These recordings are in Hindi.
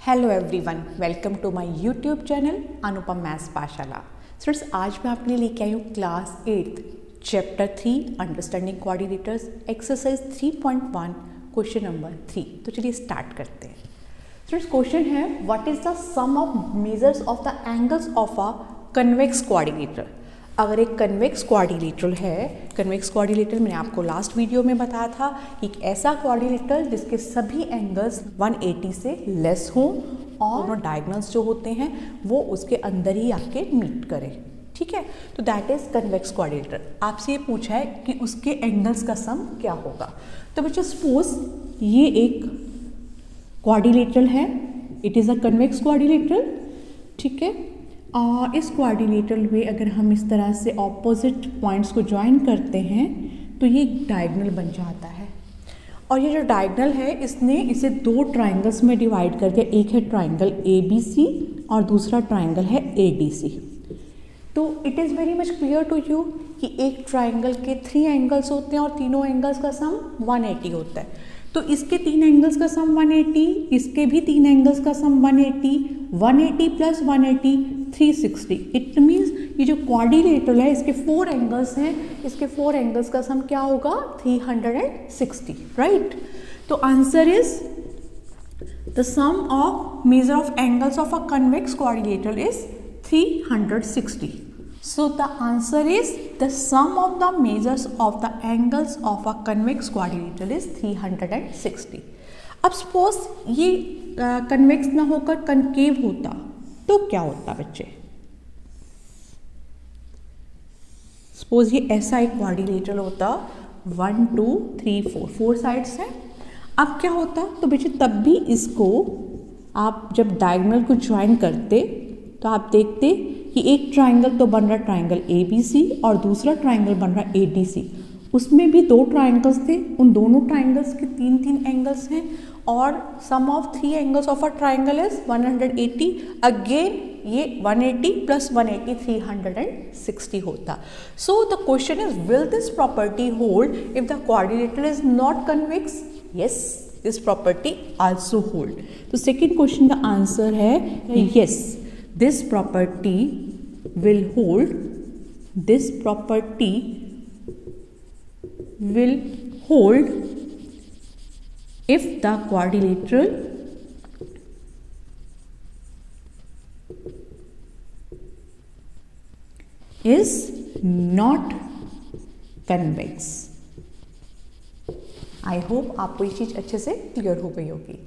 Hello everyone, welcome to my YouTube channel Anupam maths Pathshala. Students, आज मैं आपके लिए लेके आई हूँ class 8 chapter 3 understanding quadrilaterals exercise 3.1 question number 3। तो चलिए स्टार्ट करते हैं। स्टूडेंट्स, क्वेश्चन है what is the sum of measures of the angles of a convex quadrilateral. अगर एक कन्वेक्स क्वाड्रिलेटरल है, कन्वेक्स क्वाड्रिलेटर मैंने आपको लास्ट वीडियो में बताया था, एक ऐसा क्वाड्रिलेटर जिसके सभी एंगल्स 180 से लेस हों और डायगोनल्स जो होते हैं वो उसके अंदर ही आके मीट करें। ठीक है, तो दैट इज कन्वेक्स क्वाड्रिलेटर। आपसे ये पूछा है कि उसके एंगल्स का सम क्या होगा। तो बच्चों, सपोज ये एक क्वाड्रिलेटरल है, it is a convex quadrilateral. ठीक है, और इस क्वाड्रिलेटरल में अगर हम इस तरह से ऑपोजिट पॉइंट्स को ज्वाइन करते हैं तो ये डायगोनल बन जाता है। और ये जो डायगोनल है इसने इसे दो ट्राइंगल्स में डिवाइड कर दिया। एक है ट्राइंगल ABC और दूसरा ट्राइंगल है ADC। तो it is very much clear to you कि एक ट्राइंगल के 3 एंगल्स होते हैं और तीनों एंगल्स का सम 180 होता है। तो इसके 3 एंगल्स का सम 180, इसके भी 3 एंगल्स का सम 180, 180 प्लस 180 360। इट मीन्स ये जो क्वाड्रिलेटरल है इसके 4 एंगल्स हैं, इसके 4 एंगल्स का सम क्या होगा 360, राइट। तो answer is the sum of measure of angles of a convex quadrilateral is 360. So the answer is the sum of the measures of the angles of a convex quadrilateral is 360. अब सपोज ये कन्वेक्स ना होकर कनकेव होता तो क्या होता बच्चे। सपोज ये ऐसा एक क्वाड्रिलेटरल होता, 1 2 3 4 साइड्स हैं। अब क्या होता तो बच्चे, तब भी इसको आप जब डायगोनल को ज्वाइन करते तो आप देखते कि एक ट्राइंगल तो बन रहा ट्राइंगल ABC और दूसरा ट्राइंगल बन रहा ADC। उसमें भी 2 ट्राइंगल्स थे, उन दोनों ट्राइंगल्स के 3 एंगल्स हैं और sum of 3 angles of a triangle is 180। Again ये 180 प्लस 180 360 होता। So the question is will this property hold if the quadrilateral is not convex. Yes, this property also hold. तो सेकेंड क्वेश्चन का आंसर है yes, this property will hold, this property will hold if the quadrilateral is not convex. I hope आपको ये चीज अच्छे से क्लियर हो गई होगी।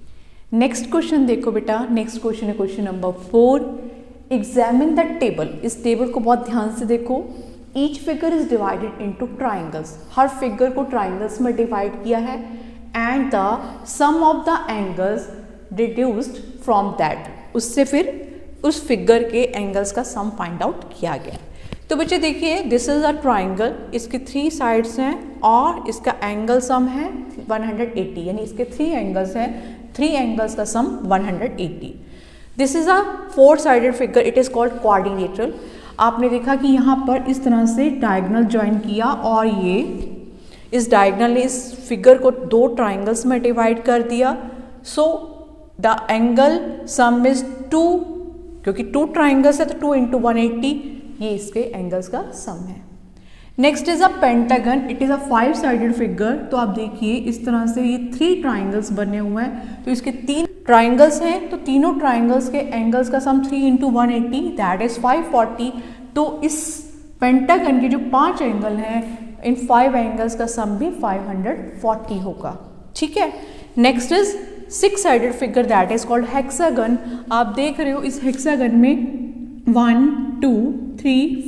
नेक्स्ट क्वेश्चन देखो बेटा, नेक्स्ट क्वेश्चन है question number 4। Examine the table. इस टेबल को बहुत ध्यान से देखो। Each figure is divided into triangles. हर फिगर को ट्राइंगल्स में डिवाइड किया है and the sum of the angles deduced from that. उससे फिर उस फिगर के एंगल्स का सम फाइंड आउट किया गया। तो बच्चे देखिए, दिस इज अ ट्राइंगल, इसके 3 साइड्स हैं और इसका एंगल सम है 180, यानी इसके 3 एंगल्स हैं, 3 एंगल्स का सम 180। This is a 4 sided figure, it is called quadrilateral. आपने देखा कि यहाँ पर इस तरह से डायगोनल ज्वाइन किया और ये इस डायगोनल ने इस फिगर को 2 ट्राइंगल्स में डिवाइड कर दिया। So the angle sum is 2, क्योंकि 2 ट्राइंगल्स है तो 2 इंटू 180, ये इसके एंगल्स का सम है। Next is a pentagon, it is a 5 sided figure. तो आप देखिए इस तरह से ये 3 ट्राइंगल्स बने हुए हैं, तो इसके 3 ट्राइंगल्स हैं, तो तीनों ट्राइंगल्स के एंगल्स का सम 3 इंटू 180 दैट इज 540। तो इस पेंटागन के जो 5 एंगल हैं, इन 5 एंगल्स का सम भी 540 होगा। ठीक है, next is 6 sided figure that is called hexagon. आप देख रहे हो इस हेक्सागन में 1 2 3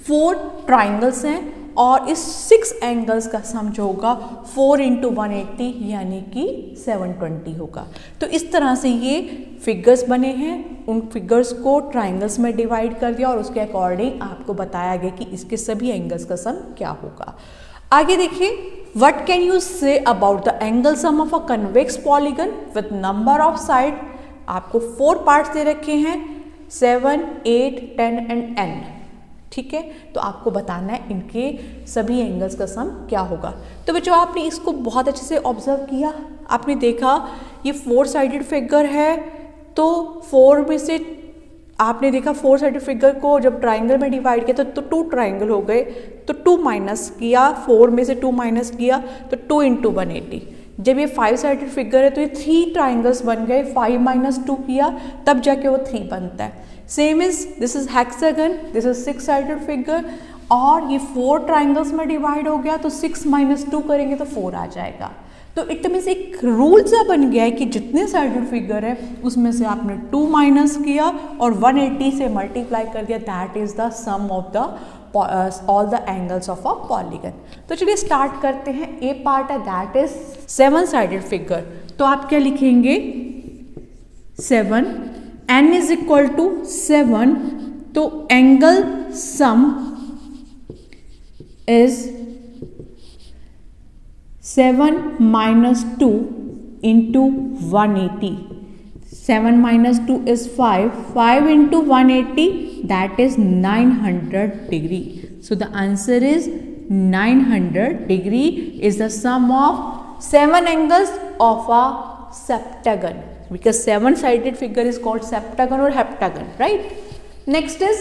4 ट्राइंगल्स हैं और इस 6 एंगल्स का सम जो होगा 4 इंटू 180 यानी कि 720 होगा। तो इस तरह से ये फिगर्स बने हैं, उन फिगर्स को ट्राइंगल्स में डिवाइड कर दिया और उसके अकॉर्डिंग आपको बताया गया कि इसके सभी एंगल्स का सम क्या होगा। आगे देखिए, what can you say about the angle sum of a convex polygon with number of side. आपको 4 पार्ट्स दे रखे हैं, 7 8 10 एंड n। ठीक है, तो आपको बताना है इनके सभी एंगल्स का सम क्या होगा। तो बच्चों, आपने इसको बहुत अच्छे से ऑब्जर्व किया, आपने देखा ये 4 साइडेड फिगर है, तो 4 में से आपने देखा 4 साइडेड फिगर को जब ट्राइंगल में डिवाइड किया तो 2 ट्राइंगल हो गए, तो 2 माइनस किया, 4 में से 2 माइनस किया तो 2 इंटू 180। जब ये 5 साइडेड फिगर है तो ये 3 ट्राइंगल्स बन गए, 5 माइनस 2 किया तब जाके वो 3 बनता है। Same is this is hexagon, this is 6 sided figure और ये 4 ट्राइंगल्स में डिवाइड हो गया तो 6 माइनस 2 करेंगे तो 4 आ जाएगा। तो इट मीन्स एक रूल सा बन गया है कि जितने साइडेड फिगर है उसमें से आपने 2 माइनस किया और 180 से मल्टीप्लाई कर दिया, that is the sum of the all the angles of a polygon. तो चलिए स्टार्ट करते हैं। ए पार्ट है दैट इज 7 साइडेड फिगर, तो आप क्या लिखेंगे 7, n इज इक्वल टू 7, तो angle sum is 7 minus 2 into 180. 7 minus 2 is 5. 5 into 180, that is 900 degree. So the answer is 900 degree is the sum of 7 angles of a septagon. Because 7-sided figure is called septagon or heptagon, right? Next is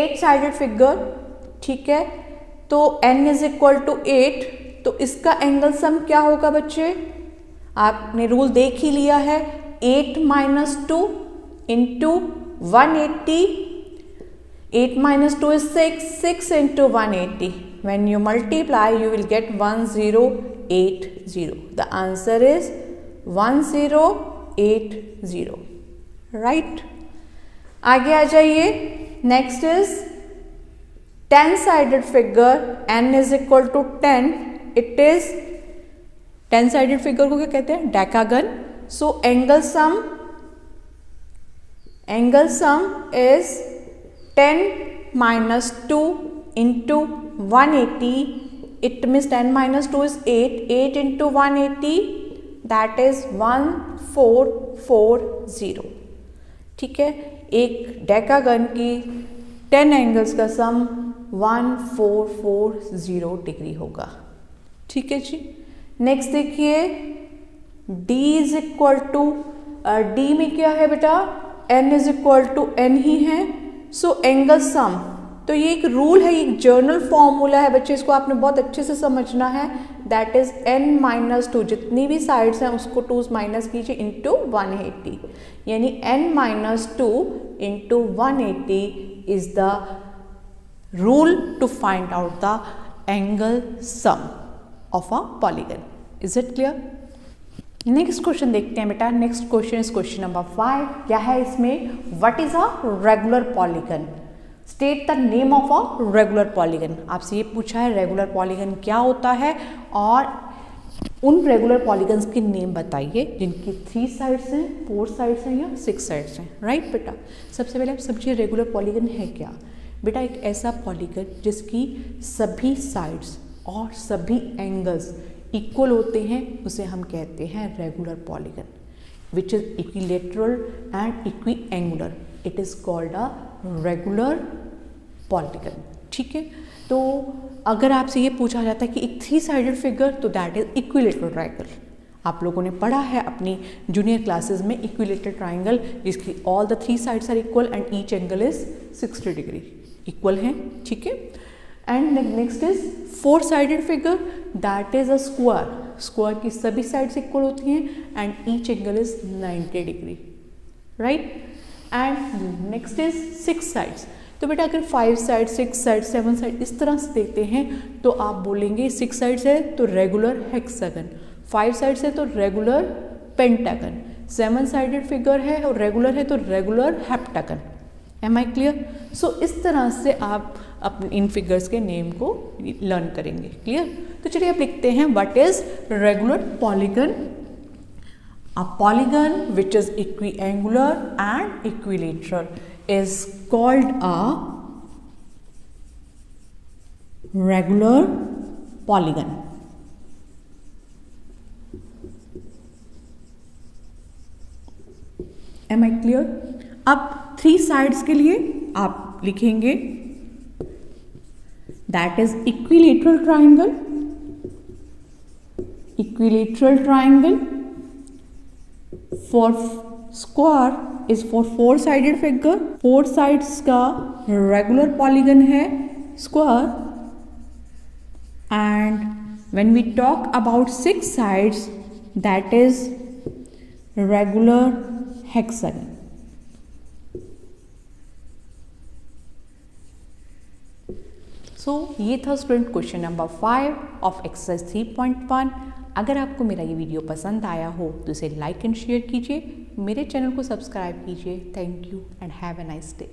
8-sided figure. ठीक है, तो n इज इक्वल टू 8, तो इसका एंगल सम क्या होगा बच्चे? आपने रूल देख ही लिया है, 8 minus 2 into 180, 8 minus 2 is 6, 6 into 180, when you multiply you will get 1080. The answer is 1080, right? आगे आ जाइए। Next is 10-sided figure, n is equal to 10, it is 10-sided figure को क्या कहते हैं? Decagon. So angle sum is 10 minus 2 into 180, it means 10 minus 2 is 8, 8 into 180, that is 1440। ठीक है, एक डेकागन की 10 एंगल्स का सम 1440 डिग्री होगा। ठीक है जी। नेक्स्ट देखिए, d is equal to, d में क्या है बेटा? n is equal to n ही है। सो एंगल सम, तो ये एक रूल है, एक जर्नल फॉर्मूला है बच्चे, इसको आपने बहुत अच्छे से समझना है। दैट इज n माइनस 2, जितनी भी साइड्स हैं उसको 2 माइनस कीजिए इंटू 180, यानी n minus 2 into 180 is the rule to find out the angle sum of a polygon. Is it clear? Next question देखते हैं बेटा। Next question is question number 5। क्या है इसमें? What is a regular polygon? State the name of a regular polygon. आपसे ये पूछा है रेगुलर पॉलीगन क्या होता है और उन रेगुलर पॉलीगन्स के नेम बताइए जिनकी 3 साइड्स हैं, 4 साइड्स हैं या 6 साइड्स हैं। राइट बेटा, सबसे पहले आप समझिए रेगुलर पॉलीगन है क्या। बेटा एक ऐसा पॉलीगन जिसकी सभी साइड्स और सभी एंगल्स इक्वल होते हैं उसे हम कहते हैं regular polygon, which is equilateral and equi angular, it is called a regular polygon. ठीक है, तो अगर आपसे ये पूछा जाता है कि एक 3 साइडेड फिगर, तो दैट इज इक्विलेटरल ट्रायंगल। आप लोगों ने पढ़ा है अपनी जूनियर क्लासेस में इक्विलेटरल ट्रायंगल जिसकी all the 3 sides are equal and each angle is 60 degree equal है। ठीक है, and next is 4 sided figure, that is a square. Square की सभी साइड्स इक्वल होती हैं and each angle is 90 degree, right. And next is 6 sides. तो बेटा अगर 5 साइड, 6 साइड, 7 साइड इस तरह से देखते हैं तो आप बोलेंगे 6 साइड्स है तो रेगुलर हेक्सागन, 5 साइड्स है तो रेगुलर पेंटागन, 7 साइडेड फिगर है और रेगुलर है तो regular heptagon. Am I clear? So इस तरह से आप अपने इन फिगर्स के नेम को लर्न करेंगे। क्लियर? तो चलिए आप लिखते हैं what is regular polygon. A polygon which is equiangular and equilateral is called a regular polygon. Am I clear? अब 3 sides के लिए आप लिखेंगे that is equilateral triangle, equilateral triangle for square is for 4 sided figure, 4 sides का रेगुलर पॉलीगन है square, and when we talk about 6 sides that is regular hexagon. So ये था student question number 5 of exercise 3.1। अगर आपको मेरा ये वीडियो पसंद आया हो तो इसे लाइक एंड शेयर कीजिए, मेरे चैनल को सब्सक्राइब कीजिए। Thank you and have a nice day.